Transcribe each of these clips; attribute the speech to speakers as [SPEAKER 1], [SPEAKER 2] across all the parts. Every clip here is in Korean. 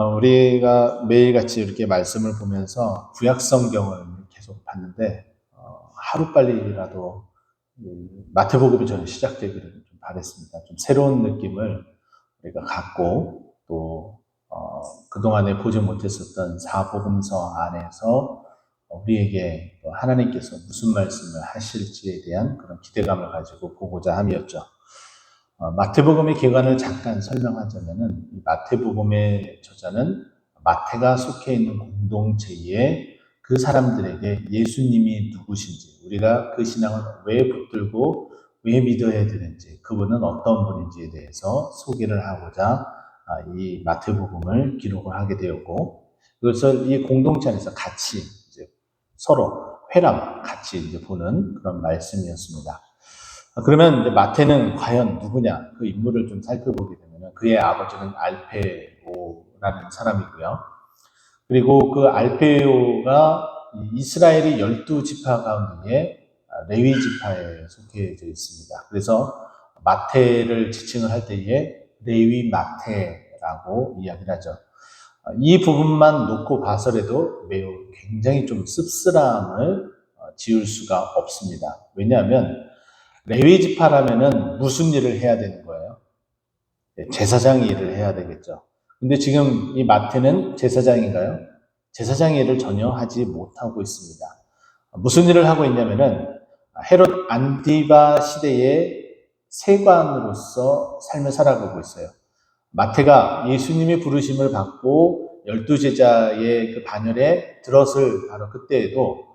[SPEAKER 1] 우리가 매일같이 이렇게 말씀을 보면서 구약 성경을 계속 봤는데 하루빨리라도 마태복음이 저는 시작되기를 좀 바랬습니다. 좀 새로운 느낌을 우리가 갖고 또 그동안에 보지 못했었던 사복음서 안에서 우리에게 또 하나님께서 무슨 말씀을 하실지에 대한 그런 기대감을 가지고 보고자 함이었죠. 마태복음의 기관을 잠깐 설명하자면은, 이 마태복음의 저자는 마태가 속해 있는 공동체에 그 사람들에게 예수님이 누구신지, 우리가 그 신앙을 왜 붙들고 왜 믿어야 되는지, 그분은 어떤 분인지에 대해서 소개를 하고자 이 마태복음을 기록을 하게 되었고, 그것을 이 공동체 안에서 같이 이제 서로 회랑 같이 이제 보는 그런 말씀이었습니다. 그러면 이제 마태는 과연 누구냐? 그 인물을 좀 살펴보게 되면 그의 아버지는 알페오라는 사람이고요. 그리고 그 알페오가 이스라엘의 12지파 가운데 레위 지파에 속해져 있습니다. 그래서 마태를 지칭을 할 때에 레위 마태라고 이야기를 하죠. 이 부분만 놓고 봐서라도 매우 굉장히 좀 씁쓸함을 지울 수가 없습니다. 왜냐하면 레위 지파라면은 무슨 일을 해야 되는 거예요? 제사장 일을 해야 되겠죠. 근데 지금 이 마태는 제사장인가요? 제사장 일을 전혀 하지 못하고 있습니다. 무슨 일을 하고 있냐면은 헤롯 안티바 시대의 세관으로서 삶을 살아가고 있어요. 마태가 예수님의 부르심을 받고 12제자의 그 반열에 들었을 바로 그때에도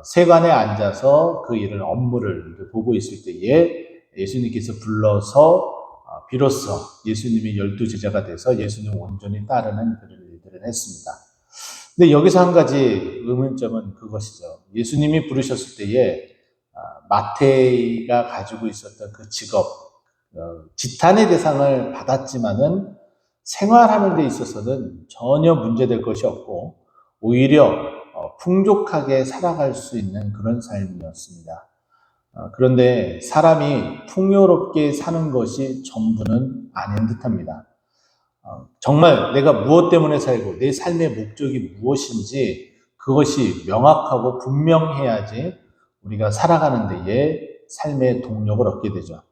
[SPEAKER 1] 세관에 앉아서 그 일을 업무를 보고 있을 때에 예수님께서 불러서 비로소 예수님이 12제자가 돼서 예수님 온전히 따르는 그런 일들을 했습니다. 근데 여기서 한 가지 의문점은 그것이죠. 예수님이 부르셨을 때에 마태가 가지고 있었던 그 직업, 지탄의 대상을 받았지만은 생활하는 데 있어서는 전혀 문제될 것이 없고 오히려 풍족하게 살아갈 수 있는 그런 삶이었습니다. 그런데 사람이 풍요롭게 사는 것이 전부는 아닌 듯합니다. 정말 내가 무엇 때문에 살고 내 삶의 목적이 무엇인지 그것이 명확하고 분명해야지 우리가 살아가는 데에 삶의 동력을 얻게 되죠.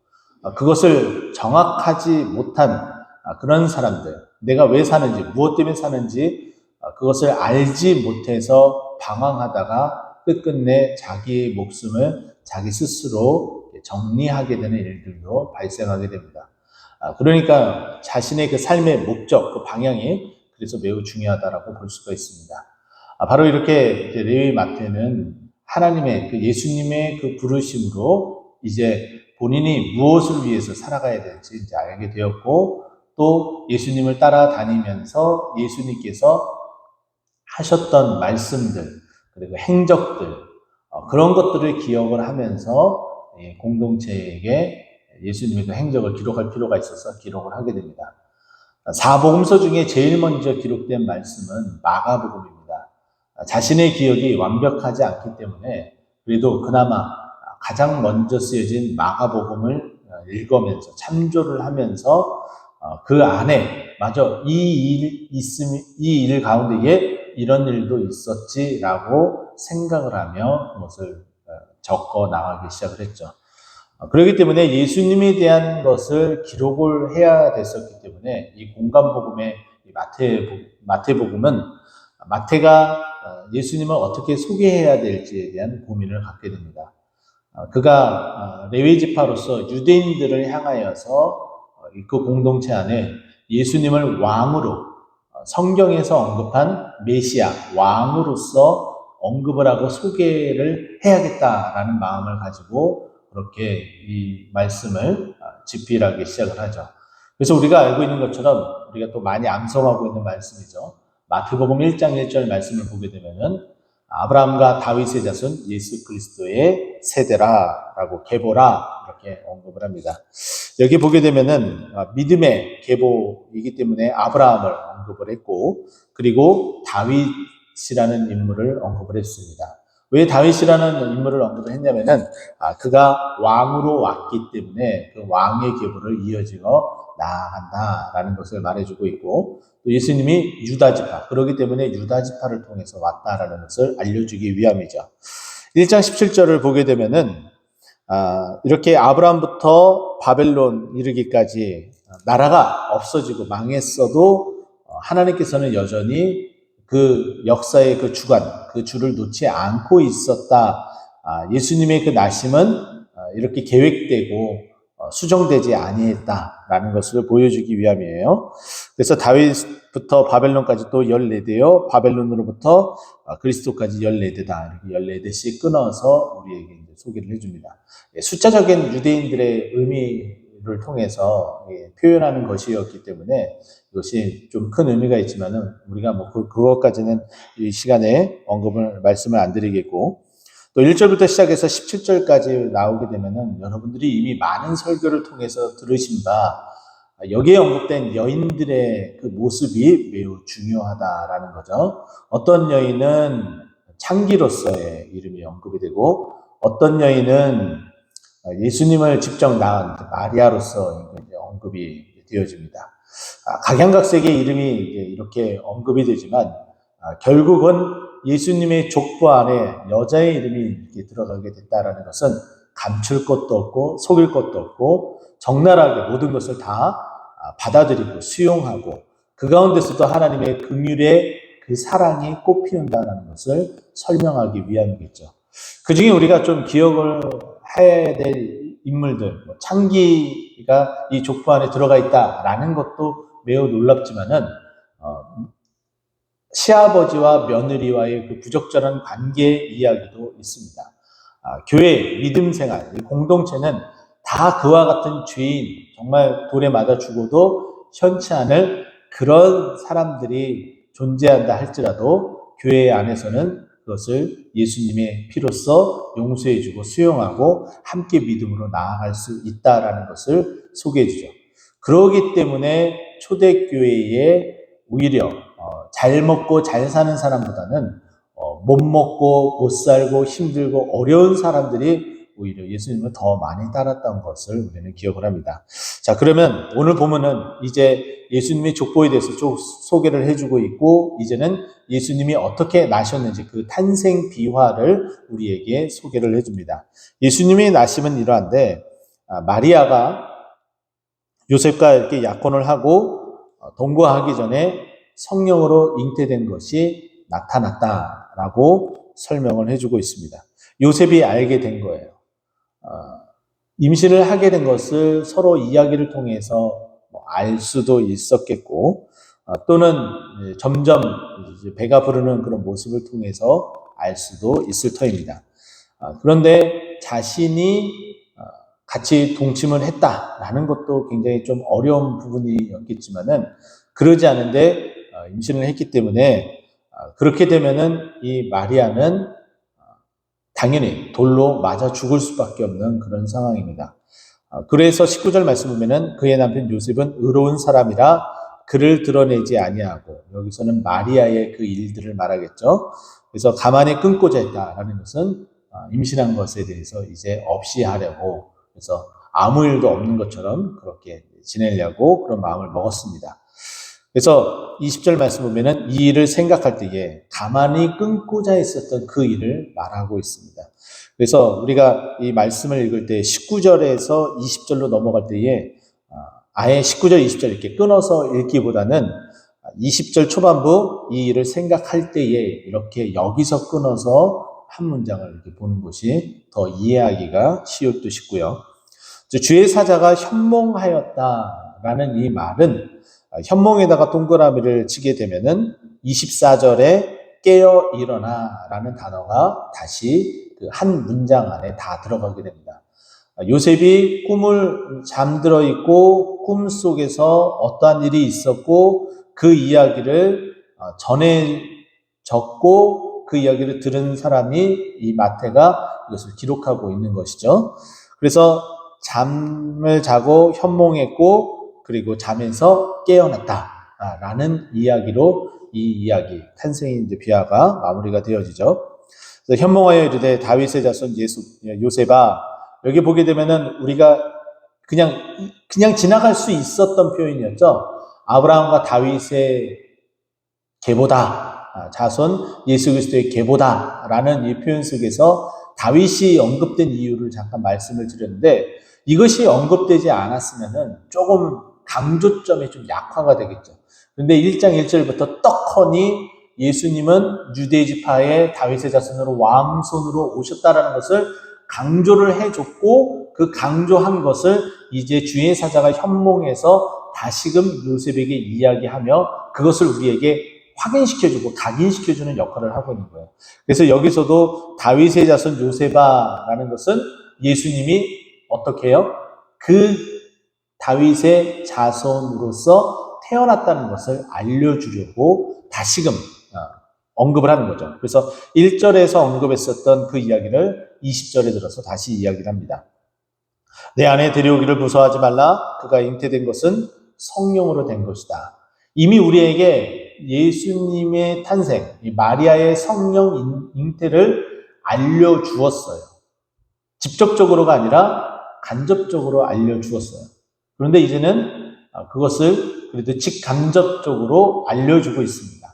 [SPEAKER 1] 그것을 정확하지 못한 그런 사람들, 내가 왜 사는지, 무엇 때문에 사는지 그것을 알지 못해서 방황하다가 끝끝내 자기의 목숨을 자기 스스로 정리하게 되는 일들도 발생하게 됩니다. 그러니까 자신의 그 삶의 목적, 그 방향이 그래서 매우 중요하다라고 볼 수가 있습니다. 바로 이렇게 레위 마태는 하나님의 그 예수님의 그 부르심으로 이제 본인이 무엇을 위해서 살아가야 될지 이제 알게 되었고, 또 예수님을 따라다니면서 예수님께서 하셨던 말씀들, 그리고 행적들, 그런 것들을 기억을 하면서 공동체에게 예수님의 그 행적을 기록할 필요가 있어서 기록을 하게 됩니다. 사복음서 중에 제일 먼저 기록된 말씀은 마가복음입니다. 자신의 기억이 완벽하지 않기 때문에 그래도 그나마 가장 먼저 쓰여진 마가복음을 읽으면서 참조를 하면서 그 안에 맞아 이 일 가운데에 이런 일도 있었지라고 생각을 하며 그것을 적어 나가기 시작을 했죠. 그렇기 때문에 예수님에 대한 것을 기록을 해야 됐었기 때문에 이 공간복음의 마태복음은 마태가 예수님을 어떻게 소개해야 될지에 대한 고민을 갖게 됩니다. 그가 레위 지파로서 유대인들을 향하여서 그 공동체 안에 예수님을 왕으로 성경에서 언급한 메시아, 왕으로서 언급을 하고 소개를 해야겠다라는 마음을 가지고 그렇게 이 말씀을 집필하기 시작을 하죠. 그래서 우리가 알고 있는 것처럼 우리가 또 많이 암송하고 있는 말씀이죠. 마태복음 1장 1절 말씀을 보게 되면은 아브라함과 다윗의 자손 예수 그리스도의 세대라라고 계보라 이렇게 언급을 합니다. 여기 보게 되면은 믿음의 계보이기 때문에 아브라함을 언급을 했고, 그리고 다윗이라는 인물을 언급을 했습니다. 왜 다윗이라는 인물을 언급을 했냐면은 그가 왕으로 왔기 때문에 그 왕의 계보를 이어지어 나아간다라는 것을 말해주고 있고, 또 예수님이 유다지파, 그렇기 때문에 유다지파를 통해서 왔다라는 것을 알려주기 위함이죠. 1장 17절을 보게 되면은 이렇게 아브라함부터 바벨론 이르기까지 나라가 없어지고 망했어도 하나님께서는 여전히 그 역사의 그 주관, 그 주를 놓지 않고 있었다. 예수님의 그 나심은 이렇게 계획되고 수정되지 아니했다라는 것을 보여주기 위함이에요. 그래서 다윗부터 바벨론까지 또 14대요, 바벨론으로부터 그리스도까지 14대다. 이렇게 14대씩 끊어서 우리에게 이제 소개를 해줍니다. 숫자적인 유대인들의 의미를 통해서 표현하는 것이었기 때문에 이것이 좀 큰 의미가 있지만은 우리가 뭐 그것까지는 이 시간에 말씀을 안 드리겠고, 또 1절부터 시작해서 17절까지 나오게 되면은 여러분들이 이미 많은 설교를 통해서 들으신 바 여기에 언급된 여인들의 그 모습이 매우 중요하다라는 거죠. 어떤 여인은 창기로서의 이름이 언급이 되고, 어떤 여인은 예수님을 직접 낳은 마리아로서 언급이 되어집니다. 각양각색의 이름이 이렇게 언급이 되지만 결국은 예수님의 족보 안에 여자의 이름이 이렇게 들어가게 됐다라는 것은 감출 것도 없고 속일 것도 없고 적나라하게 모든 것을 다 받아들이고 수용하고 그 가운데서도 하나님의 긍휼의 그 사랑이 꽃피운다는 것을 설명하기 위함이겠죠. 그 중에 우리가 좀 기억을 해야 될 인물들, 창기가 이 족보 안에 들어가 있다라는 것도 매우 놀랍지만은 시아버지와 며느리와의 그 부적절한 관계 이야기도 있습니다. 교회, 믿음 생활, 공동체는 다 그와 같은 죄인, 정말 돌에 맞아 죽어도 현치 않을 그런 사람들이 존재한다 할지라도 교회 안에서는 그것을 예수님의 피로써 용서해주고 수용하고 함께 믿음으로 나아갈 수 있다라는 것을 소개해 주죠. 그러기 때문에 초대교회에 오히려 잘 먹고 잘 사는 사람보다는 못 먹고 못 살고 힘들고 어려운 사람들이 오히려 예수님을 더 많이 따랐던 것을 우리는 기억을 합니다. 자, 그러면 오늘 보면은 이제 예수님의 족보에 대해서 쭉 소개를 해주고 있고, 이제는 예수님이 어떻게 나셨는지 그 탄생 비화를 우리에게 소개를 해줍니다. 예수님의 나심은 이러한데, 마리아가 요셉과 이렇게 약혼을 하고 동거하기 전에 성령으로 잉태된 것이 나타났다라고 설명을 해주고 있습니다. 요셉이 알게 된 거예요. 임신을 하게 된 것을 서로 이야기를 통해서 알 수도 있었겠고, 또는 점점 배가 부르는 그런 모습을 통해서 알 수도 있을 터입니다. 그런데 자신이 같이 동침을 했다라는 것도 굉장히 좀 어려운 부분이었겠지만은 그러지 않은데 임신을 했기 때문에 그렇게 되면은 이 마리아는 당연히 돌로 맞아 죽을 수밖에 없는 그런 상황입니다. 그래서 19절 말씀 보면은 그의 남편 요셉은 의로운 사람이라 그를 드러내지 아니하고, 여기서는 마리아의 그 일들을 말하겠죠. 그래서 가만히 끊고자 했다라는 것은 임신한 것에 대해서 이제 없이 하려고, 그래서 아무 일도 없는 것처럼 그렇게 지내려고 그런 마음을 먹었습니다. 그래서 20절 말씀 보면은 이 일을 생각할 때에 가만히 끊고자 했었던 그 일을 말하고 있습니다. 그래서 우리가 이 말씀을 읽을 때 19절에서 20절로 넘어갈 때에 아예 19절, 20절 이렇게 끊어서 읽기보다는 20절 초반부 이 일을 생각할 때에 이렇게 여기서 끊어서 한 문장을 이렇게 보는 것이 더 이해하기가 쉬울 듯 싶고요. 주의 사자가 현몽하였다라는 이 말은 현몽에다가 동그라미를 치게 되면은 24절에 깨어 일어나라는 단어가 다시 그 한 문장 안에 다 들어가게 됩니다. 요셉이 꿈을 잠들어 있고 꿈 속에서 어떠한 일이 있었고 그 이야기를 전해 적고 그 이야기를 들은 사람이 이 마태가 이것을 기록하고 있는 것이죠. 그래서 잠을 자고 현몽했고 그리고 잠에서 깨어났다라는 이야기로 이 이야기 탄생의 비화가 마무리가 되어지죠. 그래서 현몽하여 이르되 다윗의 자손 요셉아, 여기 보게 되면은 우리가 그냥 지나갈 수 있었던 표현이었죠. 아브라함과 다윗의 계보다, 자손 예수 그리스도의 계보다라는 이 표현 속에서 다윗이 언급된 이유를 잠깐 말씀을 드렸는데, 이것이 언급되지 않았으면은 조금 강조점이 좀 약화가 되겠죠. 그런데 1장 1절부터 떡하니 예수님은 유대 지파의 다윗의 자손으로 왕손으로 오셨다라는 것을 강조를 해줬고, 그 강조한 것을 이제 주의 사자가 현몽에서 다시금 요셉에게 이야기하며 그것을 우리에게 확인시켜주고 각인시켜주는 역할을 하고 있는 거예요. 그래서 여기서도 다윗의 자손 요셉아라는 것은 예수님이 어떻게 해요? 그 다윗의 자손으로서 태어났다는 것을 알려주려고 다시금 언급을 하는 거죠. 그래서 1절에서 언급했었던 그 이야기를 20절에 들어서 다시 이야기를 합니다. 내 아내 데려오기를 무서워하지 말라. 그가 잉태된 것은 성령으로 된 것이다. 이미 우리에게 예수님의 탄생, 마리아의 성령 잉태를 알려주었어요. 직접적으로가 아니라 간접적으로 알려주었어요. 그런데 이제는 그것을 그래도 직간접적으로 알려주고 있습니다.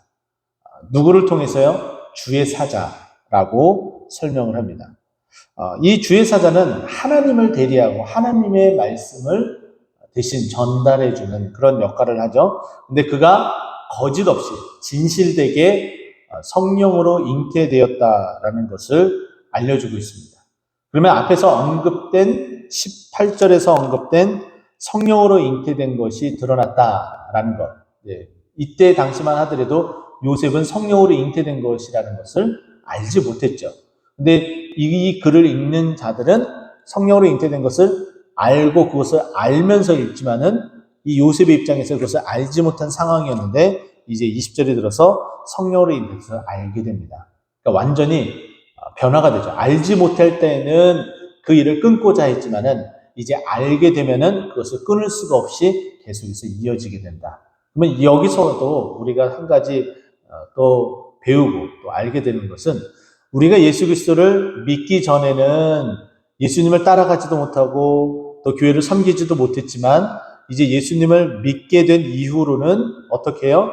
[SPEAKER 1] 누구를 통해서요? 주의 사자라고 설명을 합니다. 이 주의 사자는 하나님을 대리하고 하나님의 말씀을 대신 전달해주는 그런 역할을 하죠. 근데 그가 거짓 없이 진실되게 성령으로 잉태되었다라는 것을 알려주고 있습니다. 그러면 앞에서 언급된 18절에서 언급된 성령으로 잉태된 것이 드러났다라는 것. 이때 당시만 하더라도 요셉은 성령으로 잉태된 것이라는 것을 알지 못했죠. 근데 이 글을 읽는 자들은 성령으로 잉태된 것을 알고 그것을 알면서 읽지만은 이 요셉의 입장에서 그것을 알지 못한 상황이었는데 이제 20절에 들어서 성령으로 잉태돼서 알게 됩니다. 그러니까 완전히 변화가 되죠. 알지 못할 때는 그 일을 끊고자 했지만은 이제 알게 되면은 그것을 끊을 수가 없이 계속해서 이어지게 된다. 그러면 여기서도 우리가 한 가지 또 배우고 또 알게 되는 것은 우리가 예수 그리스도를 믿기 전에는 예수님을 따라가지도 못하고 또 교회를 섬기지도 못했지만 이제 예수님을 믿게 된 이후로는 어떻게 해요?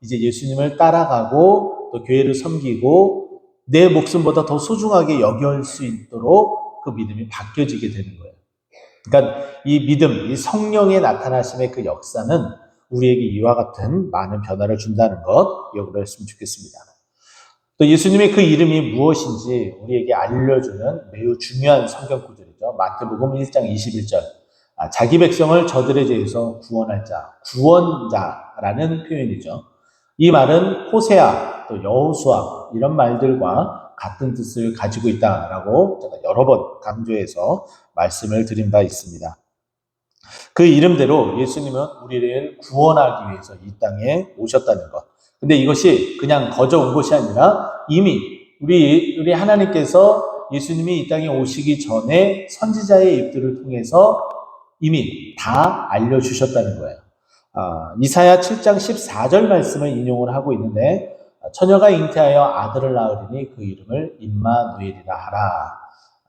[SPEAKER 1] 이제 예수님을 따라가고 또 교회를 섬기고 내 목숨보다 더 소중하게 여길 수 있도록 그 믿음이 바뀌어지게 되는 거예요. 그러니까 이 믿음, 이 성령의 나타나심의 그 역사는 우리에게 이와 같은 많은 변화를 준다는 것 기억을 했으면 좋겠습니다. 또 예수님의 그 이름이 무엇인지 우리에게 알려주는 매우 중요한 성경 구절이죠. 마태복음 1장 21절. 자기 백성을 저들의 죄에서 구원할 자, 구원자라는 표현이죠. 이 말은 호세아, 또 여호수아 이런 말들과 같은 뜻을 가지고 있다라고 제가 여러 번 강조해서 말씀을 드린 바 있습니다. 그 이름대로 예수님은 우리를 구원하기 위해서 이 땅에 오셨다는 것. 근데 이것이 그냥 거저 온 것이 아니라 이미 우리 하나님께서 예수님이 이 땅에 오시기 전에 선지자의 입들을 통해서 이미 다 알려주셨다는 거예요. 이사야 7장 14절 말씀을 인용을 하고 있는데 처녀가 잉태하여 아들을 낳으리니 그 이름을 임마누엘이라 하라.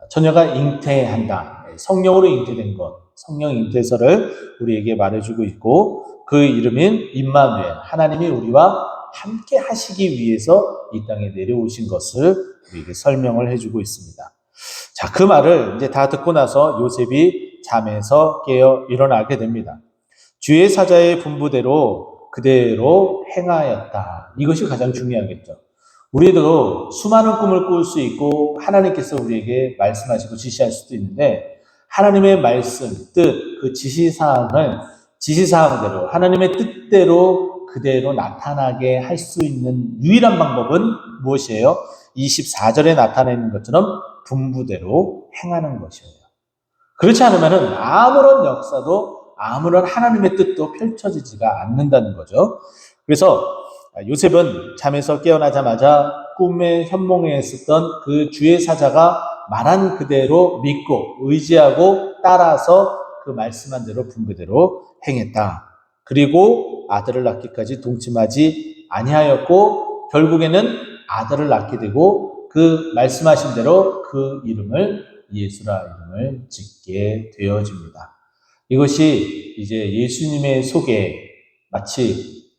[SPEAKER 1] 처녀가 잉태한다. 성령으로 잉태된 것. 성령 잉태서를 우리에게 말해주고 있고 그 이름인 임마누엘. 하나님이 우리와 함께 하시기 위해서 이 땅에 내려오신 것을 우리에게 설명을 해주고 있습니다. 자, 그 말을 이제 다 듣고 나서 요셉이 잠에서 깨어 일어나게 됩니다. 주의 사자의 분부대로 그대로 행하였다. 이것이 가장 중요하겠죠. 우리도 수많은 꿈을 꿀 수 있고 하나님께서 우리에게 말씀하시고 지시할 수도 있는데 하나님의 말씀, 뜻, 그 지시사항대로 하나님의 뜻대로 그대로 나타나게 할 수 있는 유일한 방법은 무엇이에요? 24절에 나타내는 것처럼 분부대로 행하는 것이에요. 그렇지 않으면 아무런 역사도 아무런 하나님의 뜻도 펼쳐지지가 않는다는 거죠. 그래서 요셉은 잠에서 깨어나자마자 꿈의 현몽에 있었던 그 주의 사자가 말한 그대로 믿고 의지하고 따라서 그 말씀한 대로 분부대로 행했다. 그리고 아들을 낳기까지 동침하지 아니하였고 결국에는 아들을 낳게 되고 그 말씀하신 대로 그 이름을 예수라 이름을 짓게 되어집니다. 이것이 이제 예수님의 속에 마치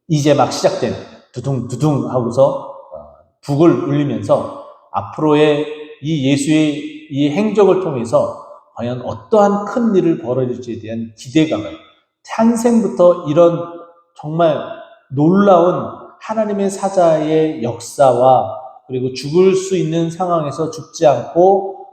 [SPEAKER 1] 이제 막 시작된 두둥두둥 하고서 북을 울리면서 앞으로의 이 예수의 이 행적을 통해서 과연 어떠한 큰 일을 벌어질지에 대한 기대감을 탄생부터 이런 정말 놀라운 하나님의 사자의 역사와 그리고 죽을 수 있는 상황에서 죽지 않고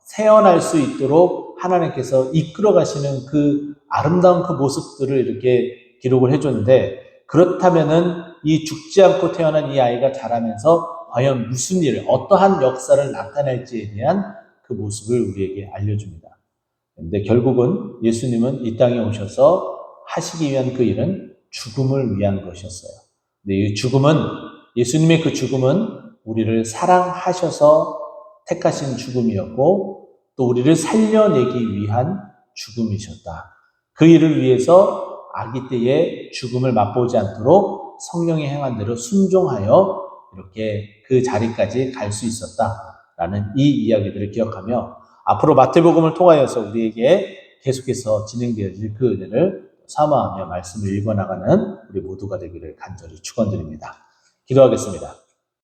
[SPEAKER 1] 새어날 수 있도록 하나님께서 이끌어 가시는 그 아름다운 그 모습들을 이렇게 기록을 해줬는데, 그렇다면은 이 죽지 않고 태어난 이 아이가 자라면서 과연 무슨 일, 어떠한 역사를 나타낼지에 대한 그 모습을 우리에게 알려줍니다. 근데 결국은 예수님은 이 땅에 오셔서 하시기 위한 그 일은 죽음을 위한 것이었어요. 근데 이 죽음은, 예수님의 그 죽음은 우리를 사랑하셔서 택하신 죽음이었고 또 우리를 살려내기 위한 죽음이셨다. 그 일을 위해서 아기 때에 죽음을 맛보지 않도록 성령이 행한 대로 순종하여 이렇게 그 자리까지 갈 수 있었다라는 이 이야기들을 기억하며 앞으로 마태복음을 통하여서 우리에게 계속해서 진행되어질 그 은혜를 사모하며 말씀을 읽어나가는 우리 모두가 되기를 간절히 축원드립니다. 기도하겠습니다.